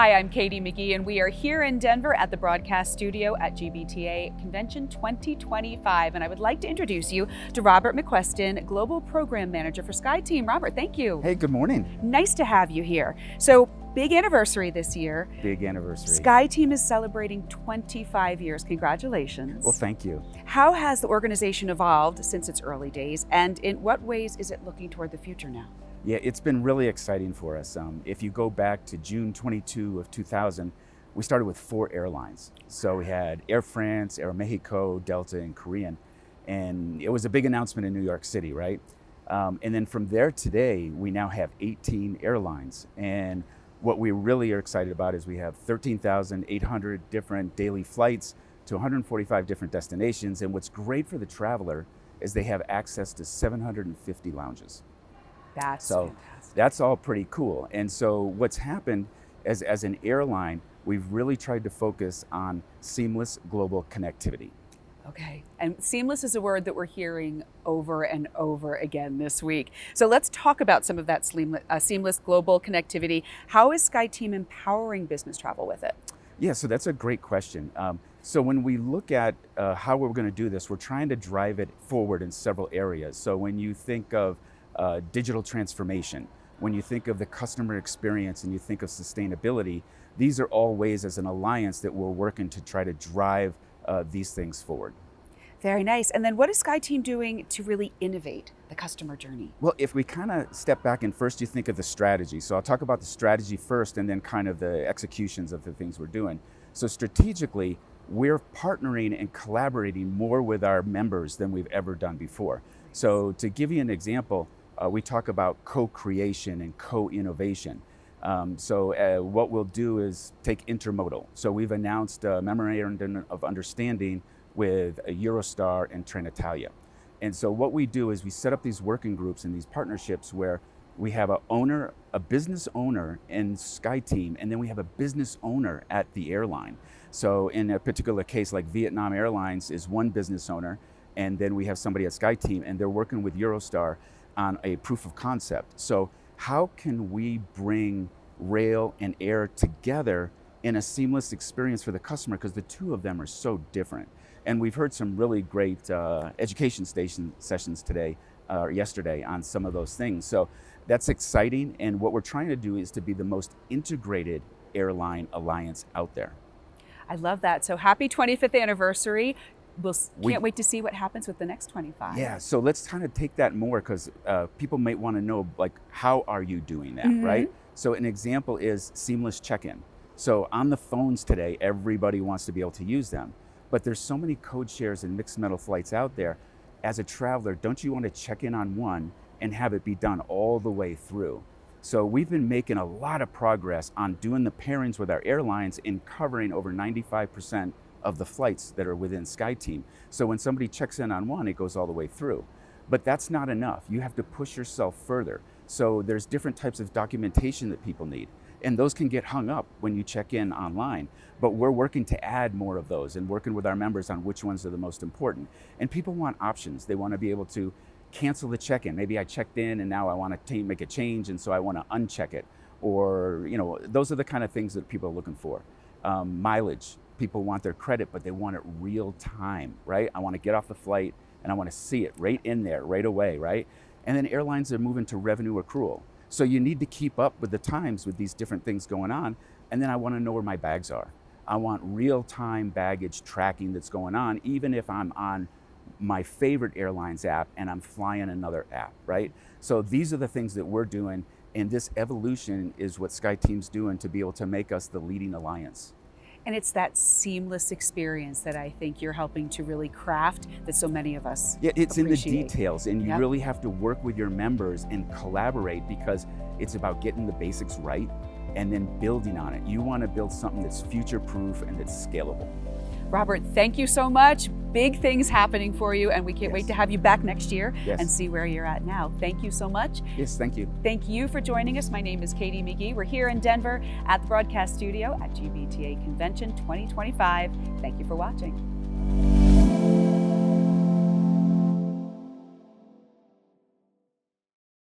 Hi, I'm Katie McGee, and we are here in Denver at the broadcast studio at GBTA Convention 2025. And I would like to introduce you to Robert McQueston, Global Program Manager for SkyTeam. Robert, thank you. Hey, good morning. Nice to have you here. So, big anniversary this year. Big anniversary. SkyTeam is celebrating 25 years. Congratulations. Well, thank you. How has the organization evolved since its early days, and in what ways is it looking toward the future now? Yeah, it's been really exciting for us. If you go back to June 22 of 2000, we started with 4 airlines. So we had Air France, Air Mexico, Delta, and Korean. And it was a big announcement in New York City, right? And then from there today, we now have 18 airlines. And what we really are excited about is we have 13,800 different daily flights to 145 different destinations. And what's great for the traveler is they have access to 750 lounges. That's so fantastic. That's all pretty cool. And so what's happened as an airline, we've really tried to focus on seamless global connectivity. Okay, and seamless is a word that we're hearing over and over again this week. So let's talk about some of that seamless global connectivity. How is SkyTeam empowering business travel with it? Yeah, so that's a great question. So when we look at how we're going to do this, we're trying to drive it forward in several areas. So when you think of digital transformation, when you think of the customer experience and you think of sustainability, these are all ways as an alliance that we're working to try to drive these things forward. Very nice. And then what is SkyTeam doing to really innovate the customer journey? Well, if we kind of step back and first you think of the strategy. So I'll talk about the strategy first and then kind of the executions of the things we're doing. So strategically, we're partnering and collaborating more with our members than we've ever done before. So to give you an example, we talk about co-creation and co-innovation. What we'll do is take intermodal. So we've announced a memorandum of understanding with Eurostar and Trenitalia. And so what we do is we set up these working groups and these partnerships where we have a business owner in SkyTeam, and then we have a business owner at the airline. So in a particular case, like Vietnam Airlines is one business owner, and then we have somebody at SkyTeam, and they're working with Eurostar on a proof of concept. So how can we bring rail and air together in a seamless experience for the customer? Because the two of them are so different. And we've heard some really great education sessions today, or yesterday, on some of those things. So that's exciting. And what we're trying to do is to be the most integrated airline alliance out there. I love that. So happy 25th anniversary. Can't wait to see what happens with the next 25. Yeah, so let's kind of take that more, because people might want to know, like, how are you doing that, right? So an example is seamless check-in. So on the phones today, everybody wants to be able to use them, but there's so many code shares and mixed metal flights out there. As a traveler, don't you want to check in on one and have it be done all the way through? So we've been making a lot of progress on doing the pairings with our airlines and covering over 95% of the flights that are within SkyTeam. So when somebody checks in on one, it goes all the way through. But that's not enough. You have to push yourself further. So there's different types of documentation that people need, and those can get hung up when you check in online. But we're working to add more of those and working with our members on which ones are the most important. And people want options. They want to be able to cancel the check-in. Maybe I checked in and now I want to make a change, and so I want to uncheck it. Or, those are the kind of things that people are looking for. Mileage. People want their credit, but they want it real time, right? I want to get off the flight and I want to see it right in there, right away, right? And then airlines are moving to revenue accrual. So you need to keep up with the times with these different things going on. And then I want to know where my bags are. I want real-time baggage tracking that's going on, even if I'm on my favorite airline's app and I'm flying another app, right? So these are the things that we're doing, and this evolution is what SkyTeam's doing to be able to make us the leading alliance. And it's that seamless experience that I think you're helping to really craft that so many of us it's appreciate. In the details, and you really have to work with your members and collaborate, because it's about getting the basics right and then building on it. You want to build something that's future-proof and that's scalable. Robert, thank you so much. Big things happening for you, and we can't wait to have you back next year and see where you're at now. Thank you so much. Yes, thank you. Thank you for joining us. My name is Katie McGee. We're here in Denver at the broadcast studio at GBTA Convention 2025. Thank you for watching.